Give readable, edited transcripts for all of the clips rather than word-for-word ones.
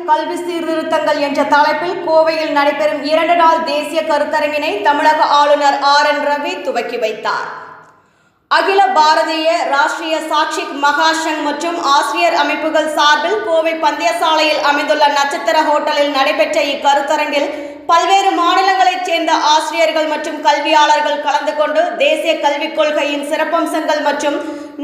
கல்வி சீர்திருத்தங்கள் என்ற தலைப்பில் கோவையில் நடைபெறும் 2 நாள் தேசிய கருத்தரங்கினை தமிழக ஆளுநர் RN ரவி துவக்கி வைத்தார். அகில பாரதிய ராஷ்டிரிய சாக்ஷிக் மகாசங் மற்றும் ஆசிரியர் அமைப்புகள் சார்பில் கோவை பந்தயசாலையில் அமைந்துள்ள நட்சத்திர ஹோட்டலில் நடைபெற்ற இக்கருத்தரங்கில் பல்வேறு மாநிலங்களைச் சேர்ந்த ஆசிரியர்கள் மற்றும் கல்வியாளர்கள் கலந்து கொண்டு தேசிய கல்விக் கொள்கையின் சிறப்பம்சங்கள் மற்றும்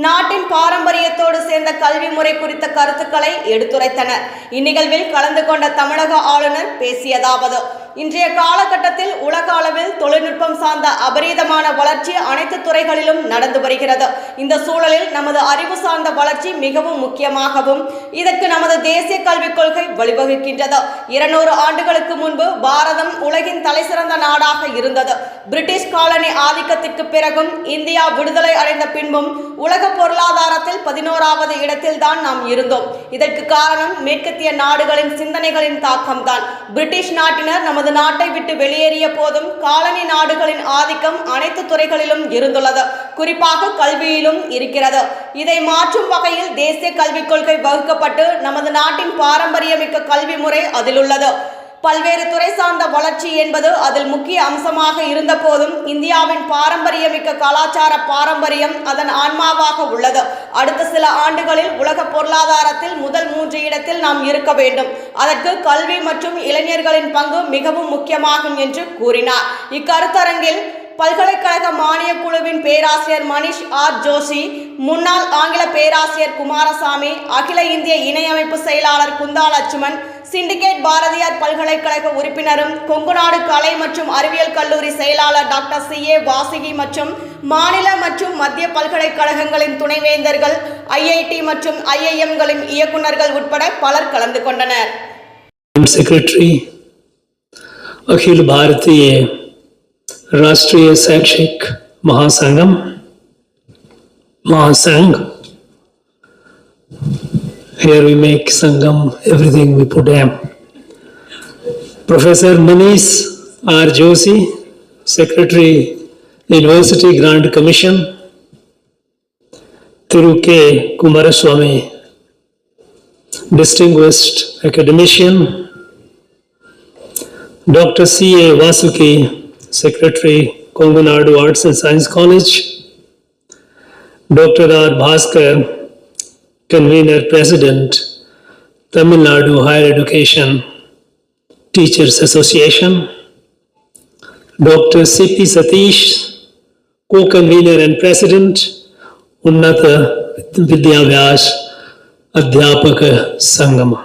நாட்டின் பாரம்பரியத்தோடு சேர்ந்த கல்வி முறை குறித்த கருத்துக்களை எடுத்துரைத்தனர். இந்நிகழ்வில் கலந்து கொண்ட தமிழக ஆளுநர் பேசியதாவது: இன்றைய காலகட்டத்தில் உலக அளவில் தொழில்நுட்பம் சார்ந்த அபரீதமான வளர்ச்சி அனைத்து துறைகளிலும் நடந்து வருகிறது. இந்த சூழலில் நமது அறிவு சார்ந்த வளர்ச்சி மிகவும் முக்கியமாகவும் இதற்கு நமது தேசிய கல்விக் கொள்கை வழிவகுக்கின்றது. 200 ஆண்டுகளுக்கு முன்பு பாரதம் உலகின் தலைசிறந்த நாடாக இருந்தது. பிரிட்டிஷ் காலனி ஆதிக்கத்திற்கு பிறகும் இந்தியா விடுதலை அடைந்த பின்பும் உலக பொருளாதாரத்தில் 11வது இடத்தில் தான் நாம் இருந்தோம். இதற்கு காரணம் மேற்கத்திய நாடுகளின் சிந்தனைகளின் தாக்கம்தான். பிரிட்டிஷ் நாட்டினர் நமது நாட்டை விட்டு வெளியேறிய போதும் காலனி நாடுகளின் ஆதிக்கம் அனைத்து துறைகளிலும் இருந்துள்ளது, குறிப்பாக கல்வியிலும் இருக்கிறது. இதை மாற்றும் வகையில் தேசிய கல்விக் கொள்கை வகுக்கப்பட்டு நமது நாட்டின் பாரம்பரியமிக்க கல்வி முறை அதில் உள்ளது. பல்வேறு துறை சார்ந்த வளர்ச்சி என்பது அதில் முக்கிய அம்சமாக இருந்த போதும் இந்தியாவின் பாரம்பரியமிக்க கலாச்சார பாரம்பரியம் அதன் ஆன்மாவாக உள்ளது. அடுத்த சில ஆண்டுகளில் உலக பொருளாதாரத்தில் முதல் 3 இடத்தில் நாம் இருக்க வேண்டும். அதற்கு கல்வி மற்றும் இளைஞர்களின் பங்கு மிகவும் முக்கியமாகும் என்று கூறினார். இக்கருத்தரங்கில் பல்கலைக்கழக மானிய குழுவின் பேராசிரியர் மணிஷ் ஜோஷி, முன்னாள் ஆங்கில பேராசிரியர் குமாரசாமி, அகில இந்திய இணையமைப்பு செயலாளர் குந்தா லட்சுமண், சிண்டிகேட் பாரதியார் பல்கலைக்கழக உறுப்பினரும் கொங்குநாடு கலை மற்றும் அறிவியல் கல்லூரி செயலாளர் டாக்டர் CA வாசுகி மற்றும் மாநில மற்றும் மத்திய பல்கலைக்கழகங்களின் துணைவேந்தர்கள், IIT மற்றும் IIM-களின் இயக்குநர்கள் உட்பட பலர் கலந்து கொண்டனர். सेक्रेटरी अखिल भारतीय राष्ट्रीय शैक्षिक महासंघ here we make sangam everything we put M. Professor Manish Joshi, Secretary University Grant Commission, Thiru K. Kumaraswamy, Distinguished Academician, Dr. CA Vasuki, Secretary Kongunadu Arts and Science College, Dr. R. Bhaskar, Convener President, Tamil Nadu Higher Education Teachers Association, Dr. C.P. Satish, Co-Convener and President, Unnata Vidyavyas Adhyapaka Sangama.